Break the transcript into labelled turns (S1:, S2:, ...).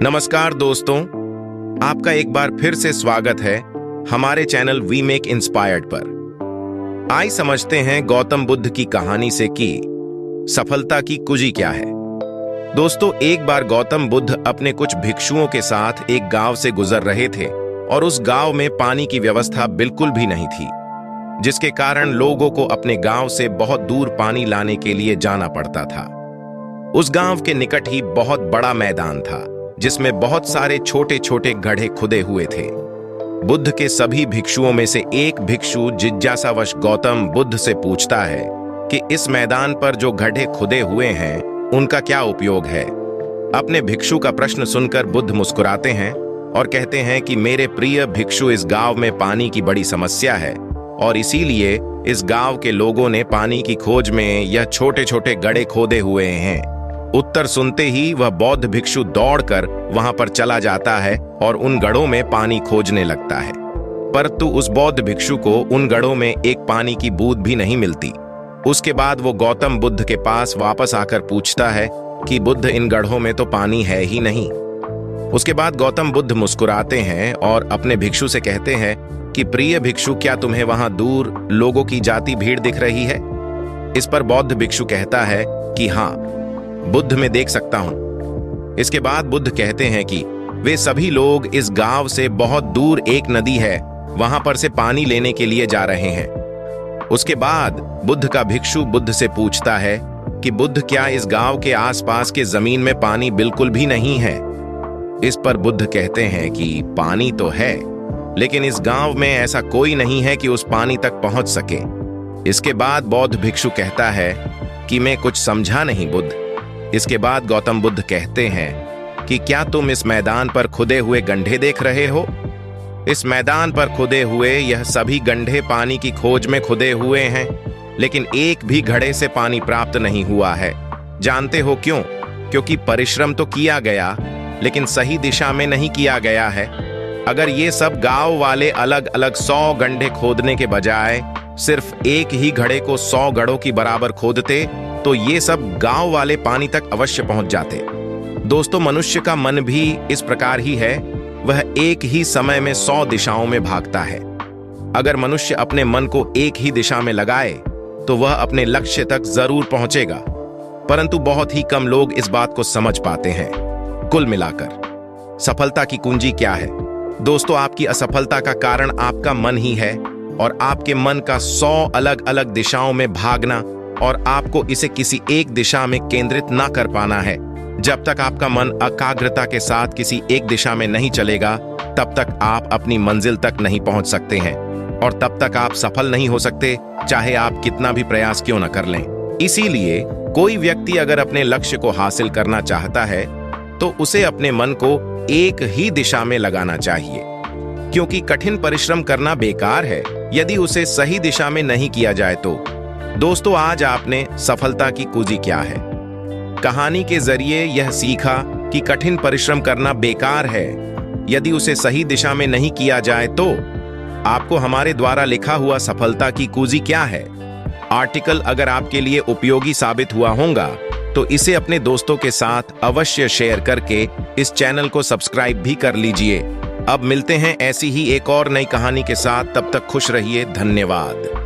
S1: नमस्कार दोस्तों, आपका एक बार फिर से स्वागत है हमारे चैनल वी मेक इंस्पायर्ड पर। आइए समझते हैं गौतम बुद्ध की कहानी से कि सफलता की कुंजी क्या है। दोस्तों, एक बार गौतम बुद्ध अपने कुछ भिक्षुओं के साथ एक गांव से गुजर रहे थे और उस गांव में पानी की व्यवस्था बिल्कुल भी नहीं थी, जिसके कारण लोगों को अपने गांव से बहुत दूर पानी लाने के लिए जाना पड़ता था। उस गांव के निकट ही बहुत बड़ा मैदान था जिसमें बहुत सारे छोटे छोटे गड्ढे खुदे हुए थे। बुद्ध के सभी भिक्षुओं में से एक भिक्षु जिज्ञासावश गौतम बुद्ध से पूछता है कि इस मैदान पर जो गड्ढे खुदे हुए हैं उनका क्या उपयोग है। अपने भिक्षु का प्रश्न सुनकर बुद्ध मुस्कुराते हैं और कहते हैं कि मेरे प्रिय भिक्षु, इस गांव में पानी की बड़ी समस्या है और इसीलिए इस गांव के लोगों ने पानी की खोज में यह छोटे छोटे गड्ढे खोदे हुए हैं। उत्तर सुनते ही वह बौद्ध भिक्षु दौड़कर वहां पर चला जाता है और उन गड्ढों में पानी खोजने लगता है, परंतु उस बौद्ध भिक्षु को उन गड्ढों में एक पानी की बूंद भी नहीं मिलती। उसके बाद वो गौतम बुद्ध के पास वापस आकर पूछता है कि बुद्ध, इन गड्ढों में तो पानी है ही नहीं। उसके बाद गौतम बुद्ध मुस्कुराते हैं और अपने भिक्षु से कहते हैं कि प्रिय भिक्षु, क्या तुम्हें वहां दूर लोगों की जाती भीड़ दिख रही है? इस पर बौद्ध भिक्षु कहता है कि हाँ, बुद्ध मैं देख सकता हूं। इसके बाद बुद्ध कहते हैं कि वे सभी लोग इस गांव से बहुत दूर एक नदी है वहां पर से पानी लेने के लिए जा रहे हैं। उसके बाद बुद्ध का भिक्षु बुद्ध से पूछता है कि बुद्ध, क्या इस गांव के आसपास के जमीन में पानी बिल्कुल भी नहीं है? इस पर बुद्ध कहते हैं कि पानी तो है, लेकिन इस गांव में ऐसा कोई नहीं है कि उस पानी तक पहुंच सके। इसके बाद बौद्ध भिक्षु कहता है कि मैं कुछ समझा नहीं बुद्ध। इसके बाद गौतम बुद्ध कहते हैं कि क्या तुम इस मैदान पर खुदे हुए गड्ढे देख रहे हो? इस मैदान पर खुदे हुए यह सभी गड्ढे पानी की खोज में खुदे हुए हैं, लेकिन एक भी गड्ढे से पानी प्राप्त नहीं हुआ है। जानते हो क्यों? क्योंकि परिश्रम तो किया गया, लेकिन सही दिशा में नहीं किया गया है। अगर ये सब गांव वाले अलग अलग 100 गड्ढे खोदने के बजाय सिर्फ एक ही गड्ढे को 100 गड्ढों की बराबर खोदते तो ये सब गांव वाले पानी तक अवश्य पहुंच जाते। दोस्तों, मनुष्य का मन भी इस प्रकार ही है, वह एक ही समय में 100 दिशाओं में भागता है। अगर मनुष्य अपने मन को एक ही दिशा में लगाए तो वह अपने लक्ष्य तक जरूर पहुंचेगा, परंतु बहुत ही कम लोग इस बात को समझ पाते हैं। कुल मिलाकर सफलता की कुंजी क्या है? दोस्तों, आपकी असफलता का कारण आपका मन ही है और आपके मन का 100 अलग अलग दिशाओं में भागना और आपको इसे किसी एक दिशा में केंद्रित ना कर पाना है। जब तक आपका मन एकाग्रता के साथ किसी एक दिशा में नहीं चलेगा, तब तक आप अपनी मंजिल तक नहीं पहुंच सकते हैं और तब तक आप सफल नहीं हो सकते, चाहे आप कितना भी प्रयास क्यों न कर लें। इसीलिए कोई व्यक्ति अगर अपने लक्ष्य को हासिल करना चाहता है तो उसे अपने मन को एक ही दिशा में लगाना चाहिए, क्योंकि कठिन परिश्रम करना बेकार है यदि उसे सही दिशा में नहीं किया जाए तो। दोस्तों, आज आपने सफलता की कुंजी क्या है? कहानी के जरिए यह सीखा कि कठिन परिश्रम करना बेकार है यदि उसे सही दिशा में नहीं किया जाए तो। आपको हमारे द्वारा लिखा हुआ सफलता की कुंजी क्या है आर्टिकल अगर आपके लिए उपयोगी साबित हुआ होगा तो इसे अपने दोस्तों के साथ अवश्य शेयर करके इस चैनल को सब्सक्राइब भी कर लीजिए। अब मिलते हैं ऐसी ही एक और नई कहानी के साथ, तब तक खुश रहिए। धन्यवाद।